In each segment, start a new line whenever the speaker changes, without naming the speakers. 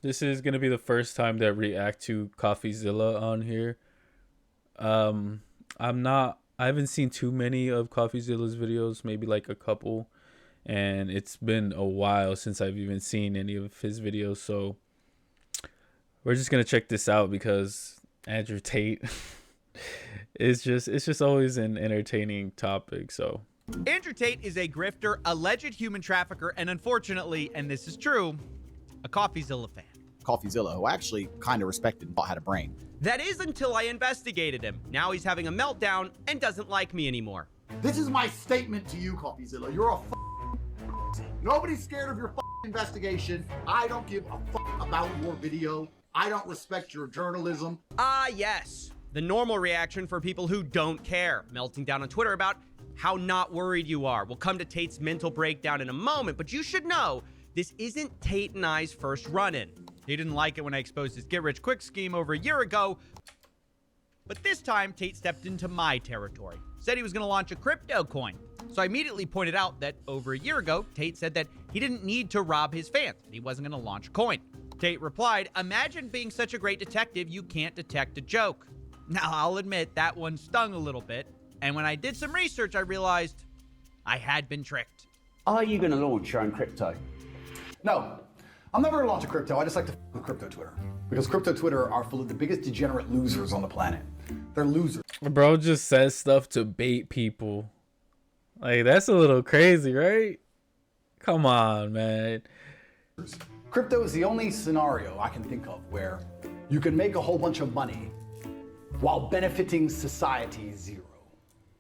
This is gonna be the first time that I react to COFFEEZILLA on here. Um, I haven't seen too many of COFFEEZILLA's videos, maybe like a couple, and it's been a while since I've even seen any of his videos. So we're just gonna check this out because Andrew Tate it's just always an entertaining topic. So
Andrew Tate is a grifter, alleged human trafficker, and unfortunately, and this is true, a COFFEEZILLA fan.
COFFEEZILLA, who I actually kind of respected and thought had a brain.
That is until I investigated him. Now he's having a meltdown and doesn't like me anymore.
This is my statement to you, COFFEEZILLA. You're a nobody's scared of your investigation. I don't give a about your video. I don't respect your journalism.
Ah, yes. The normal reaction for people who don't care. Melting down on Twitter about how not worried you are. We'll come to Tate's mental breakdown in a moment, but you should know this isn't Tate and I's first run-in. He didn't like it when I exposed his get-rich-quick scheme over a year ago, but this time Tate stepped into my territory. Said he was going to launch a crypto coin. So I immediately pointed out that over a year ago, Tate said that he didn't need to rob his fans. He wasn't going to launch a coin. Tate replied, "Imagine being such a great detective you can't detect a joke." Now, I'll admit that one stung a little bit. And when I did some research, I realized I had been tricked.
Are you going to launch your own crypto?
No, I'm never gonna launch a crypto. I just like to with crypto Twitter. Because crypto Twitter are full of the biggest degenerate losers on the planet. They're losers.
bro just says stuff to bait people. Like, that's a little crazy, right? Come on, man.
Crypto is the only scenario I can think of where you can make a whole bunch of money while benefiting society zero.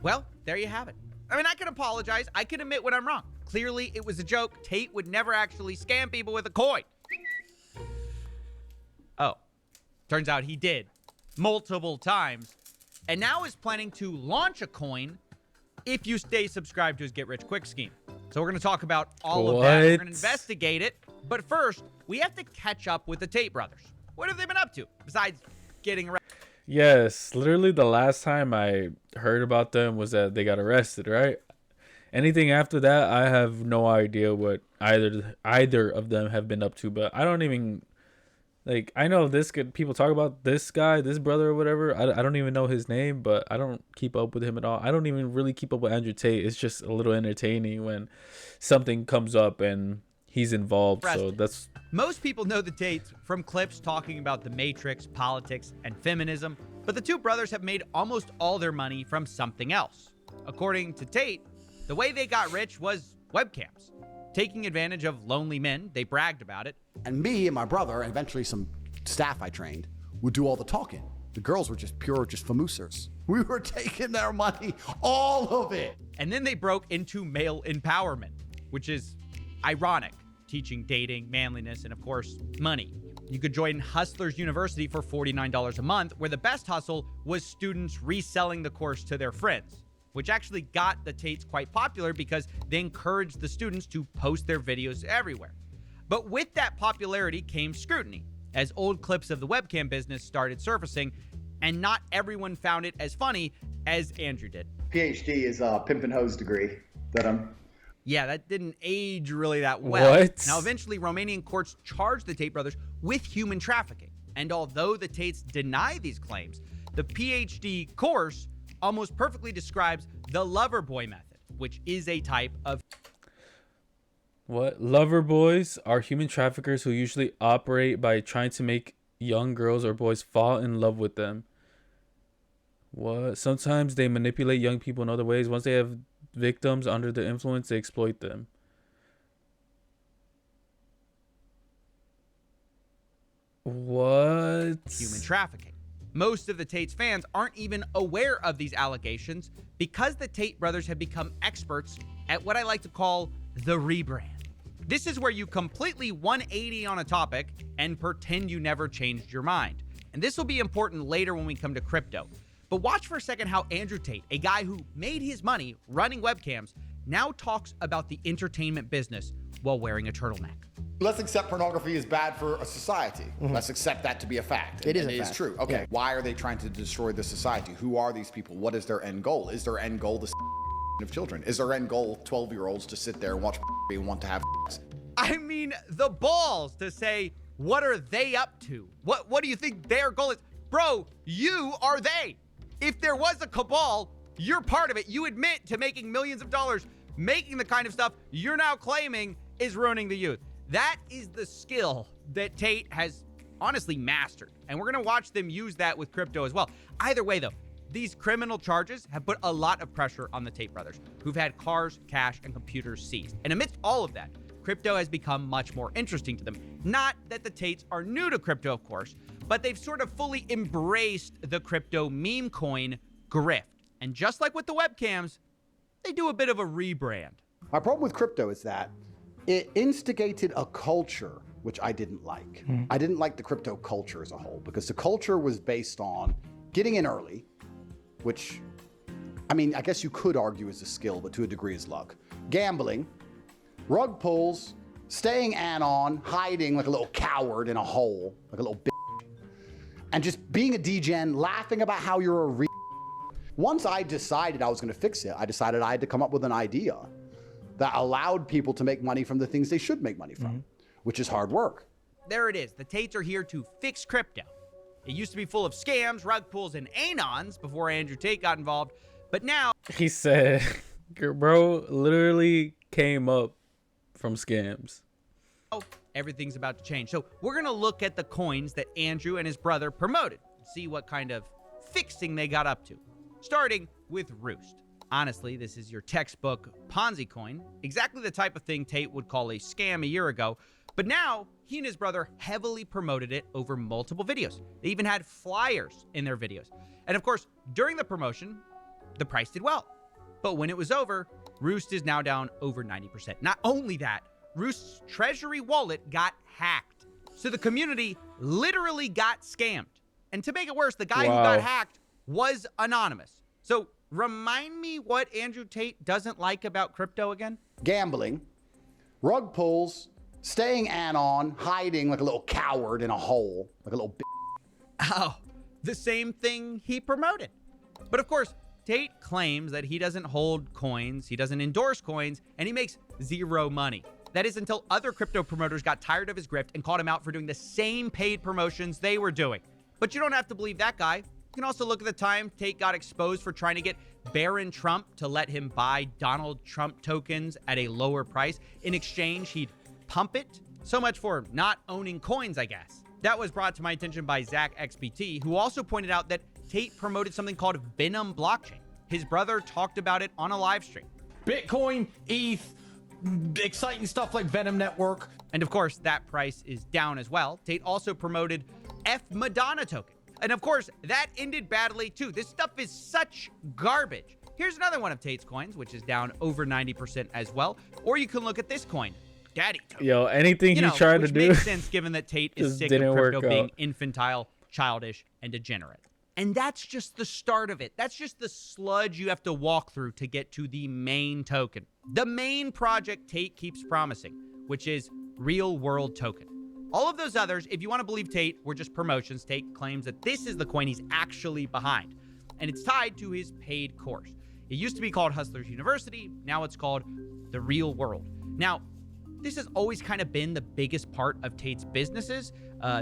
Well, there you have it. I mean, I can apologize. I can admit when I'm wrong. Clearly, it was a joke. Tate would never actually scam people with a coin. Oh, turns out he did. Multiple times. And now is planning to launch a coin if you stay subscribed to his get-rich-quick scheme. So we're going to talk about all of that. We're going to investigate it. But first, we have to catch up with the Tate brothers. What have they been up to besides getting arrested?
Yes, literally the last time I heard about them was that they got arrested, right? Anything after that, I have no idea what either of them have been up to. But I don't even, like, I know this good people talk about this guy, this brother or whatever. I don't even know his name, but I don't keep up with him at all. I don't even really keep up with Andrew Tate. It's just a little entertaining when something comes up and he's involved. So that's...
Most people know the Tates from clips talking about the Matrix, politics, and feminism, but the two brothers have made almost all their money from something else. According to Tate, the way they got rich was webcams. Taking advantage of lonely men, they bragged about it.
And me and my brother, and eventually some staff I trained, would do all the talking. The girls were just famoosers. We were taking their money, all of it.
And then they broke into male empowerment, which is ironic, teaching dating, manliness, and of course, money. You could join Hustlers University for $49 a month, where the best hustle was students reselling the course to their friends, which actually got the Tates quite popular because they encouraged the students to post their videos everywhere. But with that popularity came scrutiny, as old clips of the webcam business started surfacing, and not everyone found it as funny as Andrew did.
PhD is a pimp and hose degree that I'm...
Yeah, that didn't age really that well.
What?
Now, eventually, Romanian courts charged the Tate brothers with human trafficking. And although the Tates deny these claims, the PhD course almost perfectly describes the lover boy method, which is a type of...
What? Lover boys are human traffickers who usually operate by trying to make young girls or boys fall in love with them. What? Sometimes they manipulate young people in other ways. Once they have victims under the influence, they exploit them. What?
Human trafficking. Most of the Tate's fans aren't even aware of these allegations because the Tate brothers have become experts at what I like to call the rebrand. This is where you completely 180 on a topic and pretend you never changed your mind. And this will be important later when we come to crypto. But watch for a second how Andrew Tate, a guy who made his money running webcams, now talks about the entertainment business while wearing a turtleneck.
Let's accept pornography is bad for a society. Let's accept that to be a fact.
It is
and
a
it is
fact.
true. Okay,
Yeah.
why are they trying to destroy the society? Who are these people? What is their end goal? Is their end goal the of children? Is their end goal 12-year-olds to sit there and watch and want to have
I mean, the balls to say What are they up to? What do you think their goal is? Bro, you are they. If there was a cabal, you're part of it. You admit to making millions of dollars, making the kind of stuff you're now claiming is ruining the youth. That is the skill that Tate has honestly mastered. And we're going to watch them use that with crypto as well. Either way, though, these criminal charges have put a lot of pressure on the Tate brothers, who've had cars, cash, and computers seized. And amidst all of that, crypto has become much more interesting to them. Not that the Tates are new to crypto, of course, but they've sort of fully embraced the crypto meme coin Grift. And just like with the webcams, they do a bit of a rebrand.
My problem with crypto is that it instigated a culture which I didn't like. I didn't like the crypto culture as a whole because the culture was based on getting in early, which, I mean, I guess you could argue is a skill, but to a degree is luck. Gambling, rug pulls, staying anon, hiding like a little coward in a hole, like a little bitch, and just being a degen, laughing about how you're a Once I decided I was going to fix it, I decided I had to come up with an idea that allowed people to make money from the things they should make money from, which is hard work.
There it is. The Tates are here to fix crypto. It used to be full of scams, rug pulls, and anons before Andrew Tate got involved. But now,
He said, bro, literally came up from scams.
everything's about to change. So we're going to look at the coins that Andrew and his brother promoted and see what kind of fixing they got up to. Starting with Roost. Honestly, this is your textbook Ponzi coin, exactly the type of thing Tate would call a scam a year ago. But now, he and his brother heavily promoted it over multiple videos. They even had flyers in their videos. And of course, during the promotion, the price did well. But when it was over, Roost is now down over 90%. Not only that, Roost's treasury wallet got hacked. So the community literally got scammed. And to make it worse, the guy who got hacked was anonymous. So remind me what Andrew Tate doesn't like about crypto again?
Gambling, rug pulls, staying anon, hiding like a little coward in a hole, like a little bitch.
Oh, the same thing he promoted. But of course, Tate claims that he doesn't hold coins, he doesn't endorse coins, and he makes zero money. That is until other crypto promoters got tired of his grift and called him out for doing the same paid promotions they were doing. But you don't have to believe that guy. You can also look at the time Tate got exposed for trying to get Barron Trump to let him buy Donald Trump tokens at a lower price. In exchange, he'd pump it. So much for not owning coins, I guess. That was brought to my attention by Zach XBT, who also pointed out that Tate promoted something called Venom blockchain. His brother talked about it on a live stream.
Bitcoin, ETH, exciting stuff like Venom Network.
And of course, that price is down as well. Tate also promoted F Madonna token. And of course, that ended badly too. This stuff is such garbage. Here's another one of Tate's coins, which is down over 90% as well. Or you can look at this coin, Daddy token.
Yo, anything he tried to do
makes sense given that Tate is sick of crypto being infantile, childish, and degenerate. And that's just the start of it. That's just the sludge you have to walk through to get to the main token. The main project Tate keeps promising, which is Real World Token. All of those others, if you want to believe Tate, were just promotions. Tate claims that this is the coin he's actually behind, and it's tied to his paid course. It used to be called Hustlers University. Now it's called The Real World. Now, this has always kind of been the biggest part of Tate's businesses,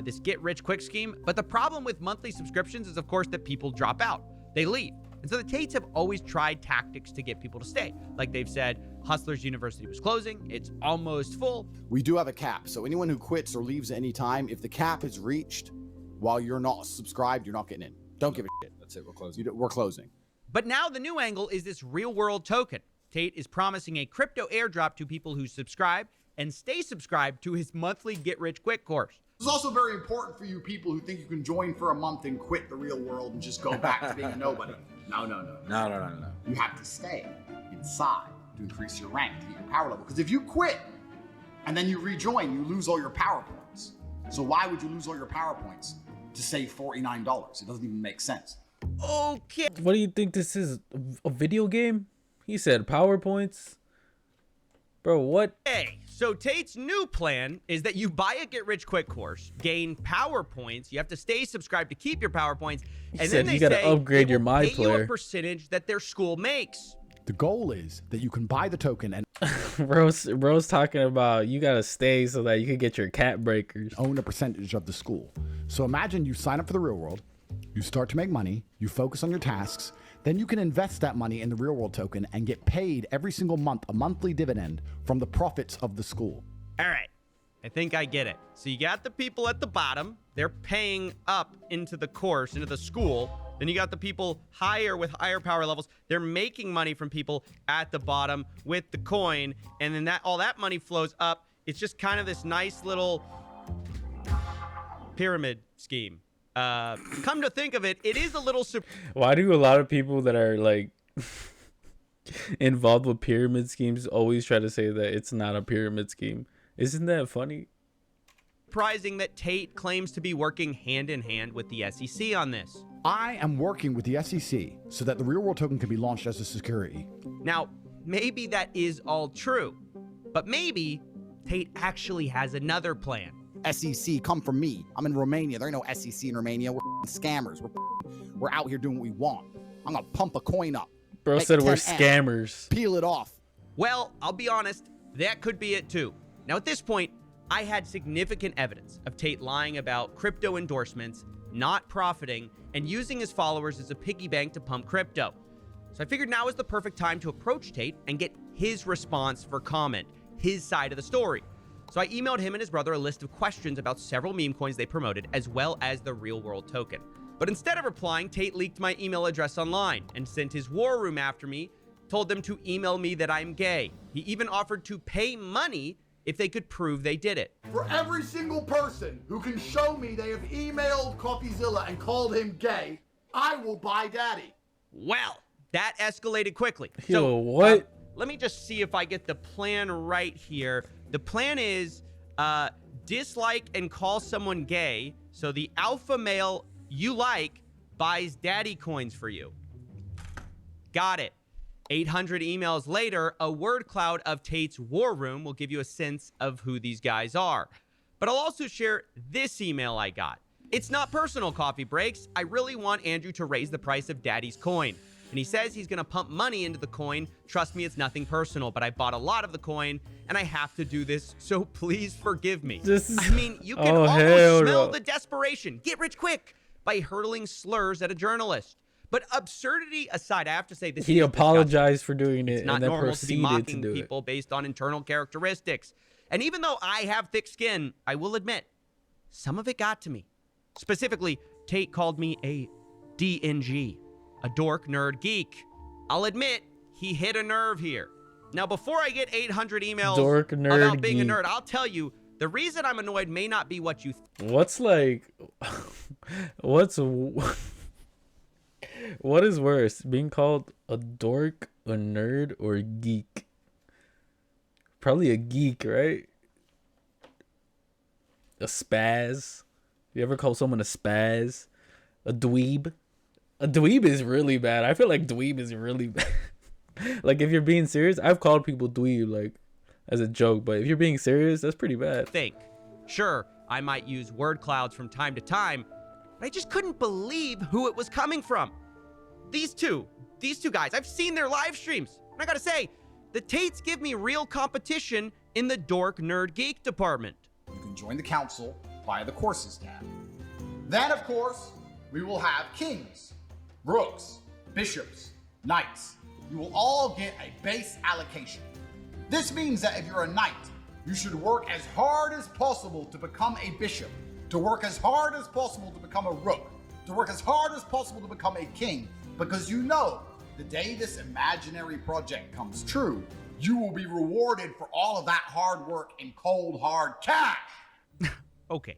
this get-rich-quick scheme. But the problem with monthly subscriptions is, of course, that people drop out. They leave. And so the Tates have always tried tactics to get people to stay. Like they've said, Hustlers University was closing. It's almost full.
We do have a cap, so anyone who quits or leaves at any time, if the cap is reached while you're not subscribed, you're not getting in. Don't give a shit.
That's it, we're closing.
We're closing.
But now the new angle is this Real World Token. Tate is promising a crypto airdrop to people who subscribe and stay subscribed to his monthly get-rich-quick course.
This is also very important for you people who think you can join for a month and quit the real world and just go back to being a nobody. No.
No.
You have to stay inside to increase your rank, to get your power level. Because if you quit and then you rejoin, you lose all your power points. So why would you lose all your power points to save $49? It doesn't even make sense.
Okay.
What do you think this is? A video game? He said PowerPoints. Bro, what?
Hey, so Tate's new plan is that you buy a get-rich-quick course, gain power points, you have to stay subscribed to keep your power points, and then they
you gotta
say
upgrade
they
your
will
My
pay you
Player.
a percentage that their school makes.
The goal is that you can buy the token and
Bro's talking about you gotta stay so that you can get your cat breakers.
own a percentage of the school. So imagine you sign up for the real world, you start to make money, you focus on your tasks, then you can invest that money in the real world token and get paid every single month a monthly dividend from the profits of the school.
All right. I think I get it. So you got the people at the bottom. They're paying up into the course, into the school. Then you got the people higher with higher power levels. They're making money from people at the bottom with the coin. And then all that money flows up. It's just kind of this nice little pyramid scheme. Come to think of it, it is a little...
Why do a lot of people that are like involved with pyramid schemes always try to say that it's not a pyramid scheme? Isn't that funny?
Surprising that Tate claims to be working hand in hand with the SEC on this.
I am working with the SEC so that the real world token can be launched as a security.
Now, maybe that is all true, but maybe Tate actually has another plan.
SEC, come from me. I'm in Romania. There ain't no SEC in Romania. We're scammers. We're out here doing what we want. I'm gonna pump a coin up.
Bro
make
said we're
10M,
scammers.
Peel it off.
Well, I'll be honest, that could be it too. Now, at this point, I had significant evidence of Tate lying about crypto endorsements, not profiting, and using his followers as a piggy bank to pump crypto. So I figured now is the perfect time to approach Tate and get his response for comment, his side of the story. So I emailed him and his brother a list of questions about several meme coins they promoted, as well as the real world token. But instead of replying, Tate leaked my email address online and sent his war room after me, told them to email me that I'm gay. He even offered to pay money if they could prove they did it.
For every single person who can show me they have emailed COFFEEZILLA and called him gay, I will buy daddy.
Well, that escalated quickly.
Yo, what?
Let me just see if I get the plan right here. The plan is dislike and call someone gay, so the alpha male you like buys daddy coins for you. Got it. 800 emails later, a word cloud of Tate's war room will give you a sense of who these guys are. But I'll also share this email I got. It's not personal, Coffee Breaks. I really want Andrew to raise the price of Daddy's coin. And he says he's going to pump money into the coin. Trust me, it's nothing personal, but I bought a lot of the coin, and I have to do this, so please forgive me. I mean, you can almost smell the desperation. Get rich quick by hurling slurs at a journalist. But absurdity aside, I have to say this.
He apologized for doing it.
It's not
and then
normal to be
proceeded
mocking
to do
people based on internal characteristics. And even though I have thick skin, I will admit, some of it got to me. Specifically, Tate called me a DNG, a dork, nerd, geek. I'll admit, he hit a nerve here. Now, before I get 800 emails
dork, nerd,
about being
geek.
a nerd, I'll tell you, the reason I'm annoyed may not be what you
What's like... What's... What is worse, being called a dork, a nerd, or a geek? Probably a geek, right? A spaz. You ever call someone a spaz? A dweeb? A dweeb is really bad. I feel like dweeb is really bad. Like, if you're being serious, I've called people dweeb, like, as a joke. But if you're being serious, that's pretty bad.
think. Sure, I might use word clouds from time to time, but I just couldn't believe who it was coming from. These two guys, I've seen their live streams. And I gotta say, the Tates give me real competition in the dork, nerd, geek department.
You can join the council via the courses tab. Then, of course, we will have kings, rooks, bishops, knights. You will all get a base allocation. This means that if you're a knight, you should work as hard as possible to become a bishop, to work as hard as possible to become a rook, to work as hard as possible to become a king, because you know the day this imaginary project comes true, you will be rewarded for all of that hard work in cold, hard cash.
Okay,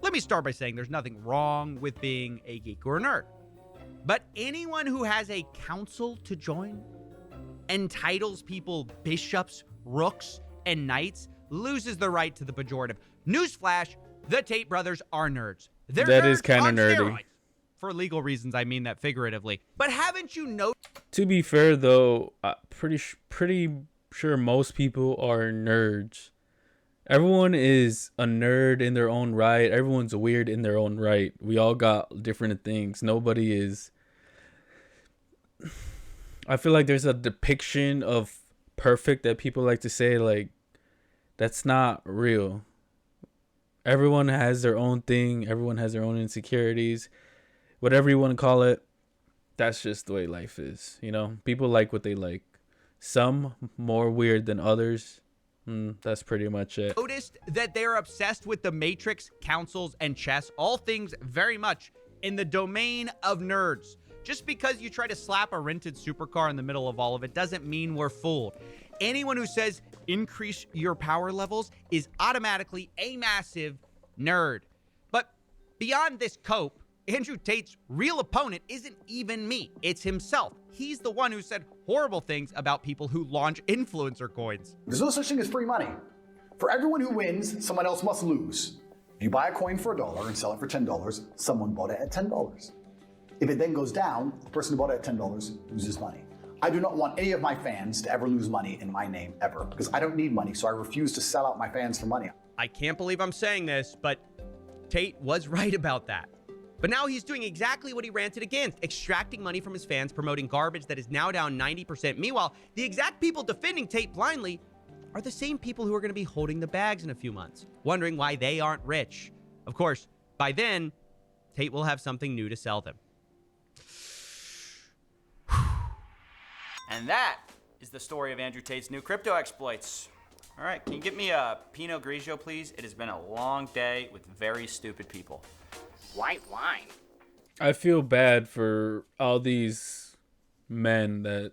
let me start by saying there's nothing wrong with being a geek or a nerd. But anyone who has a council to join, entitles people bishops, rooks, and knights, loses the right to the pejorative. Newsflash, the Tate brothers are nerds. They're
That
nerds
is kind of
on
nerdy.
steroids. For legal reasons, I mean that figuratively. But haven't you noticed?
To be fair, though, pretty sure most people are nerds. Everyone is a nerd in their own right. Everyone's weird in their own right. We all got different things. Nobody is... I feel like there's a depiction of perfect that people like to say, like, that's not real. Everyone has their own thing. Everyone has their own insecurities. Whatever you want to call it, that's just the way life is. You know, people like what they like. Some more weird than others. That's pretty much it.
Noticed that they're obsessed with the Matrix, councils, and chess, all things very much in the domain of nerds. Just because you try to slap a rented supercar in the middle of all of it doesn't mean we're fooled. Anyone who says increase your power levels is automatically a massive nerd. But beyond this cope, Andrew Tate's real opponent isn't even me. It's himself. He's the one who said horrible things about people who launch influencer coins.
There's no such thing as free money. For everyone who wins, someone else must lose. If you buy a coin for $1 and sell it for $10, someone bought it at $10. If it then goes down, the person who bought it at $10 loses money. I do not want any of my fans to ever lose money in my name, ever, because I don't need money, so I refuse to sell out my fans for money.
I can't believe I'm saying this, but Tate was right about that. But now he's doing exactly what he ranted against, extracting money from his fans, promoting garbage that is now down 90%. Meanwhile, the exact people defending Tate blindly are the same people who are going to be holding the bags in a few months, wondering why they aren't rich. Of course, by then, Tate will have something new to sell them.
And that is the story of Andrew Tate's new crypto exploits. All right, can you get me a Pinot Grigio, please? It has been a long day with very stupid people.
White wine.
I feel bad for all these men that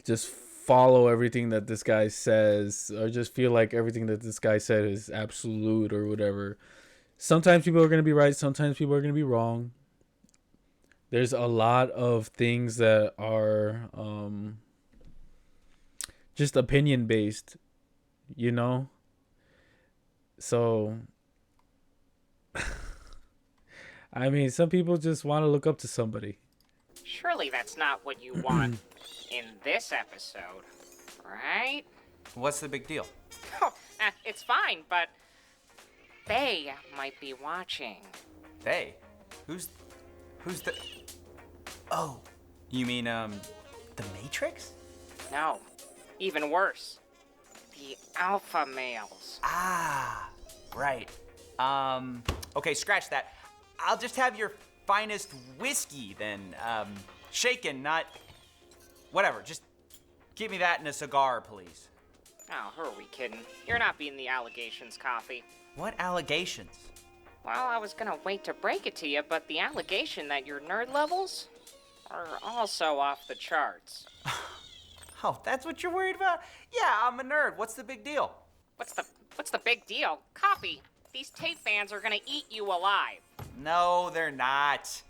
just follow everything that this guy says, or just feel like everything that this guy said is absolute or whatever. Sometimes people are going to be right. Sometimes people are going to be wrong. There's a lot of things that are just opinion based, you know? So, I mean, some people just want to look up to somebody.
Surely that's not what you want in this episode, right?
What's the big deal?
Oh, it's fine, but they might be watching.
They? Who's the... Oh, you mean, the Matrix?
No, even worse. The alpha males.
Ah, right. Okay, scratch that. I'll just have your finest whiskey then. Shaken, not... Whatever, just give me that in a cigar, please.
Oh, who are we kidding? You're not being the allegations, Coffee.
What allegations?
Well, I was gonna wait to break it to you, but the allegation that your nerd levels are also off the charts.
Oh, that's what you're worried about? Yeah, I'm a nerd. What's the big deal?
What's the big deal? Coffee, these Tate fans are gonna eat you alive.
No, they're not.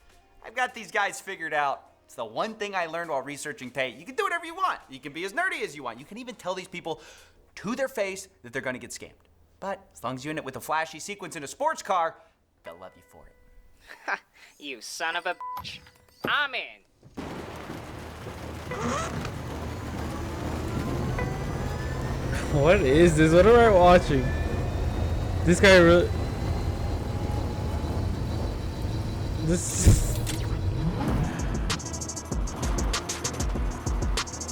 I've got these guys figured out. It's the one thing I learned while researching Tate. You can do whatever you want. You can be as nerdy as you want. You can even tell these people to their face that they're gonna get scammed. But as long as you end it with a flashy sequence in a sports car, they'll love you for it.
You son of a bitch. I'm in.
What is this? What am I watching? This guy really... This...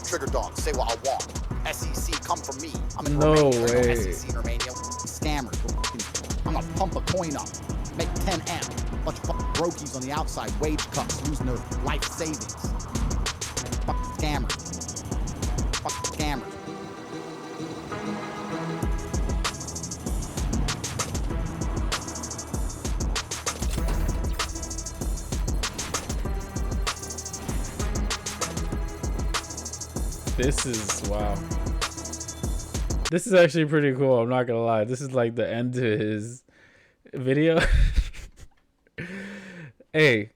Trigger dog, say what I want. SEC, come for me. I'm in
No
Romania.
way.
SEC in Romania. Scammers. I'm gonna pump a coin up. Make 10M. Bunch of fucking brokies on the outside. Wage cuts. Losing their life savings. Fucking scammers. Fucking scammers.
This is... Wow. This is actually pretty cool. I'm not gonna lie. This is like the end to his video. Hey,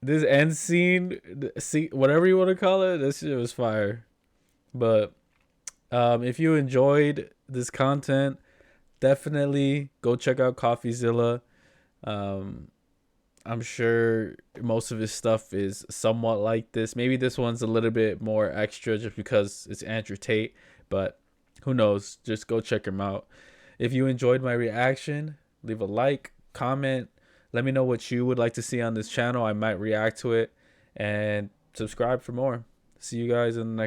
this end scene, see, whatever you want to call it, this shit was fire. But if you enjoyed this content, definitely go check out COFFEEZILLA. I'm sure most of his stuff is somewhat like this. Maybe this one's a little bit more extra just because it's Andrew Tate, but who knows? Just go check him out. If you enjoyed my reaction, leave a like, comment. Let me know what you would like to see on this channel. I might react to it, and subscribe for more. See you guys in the next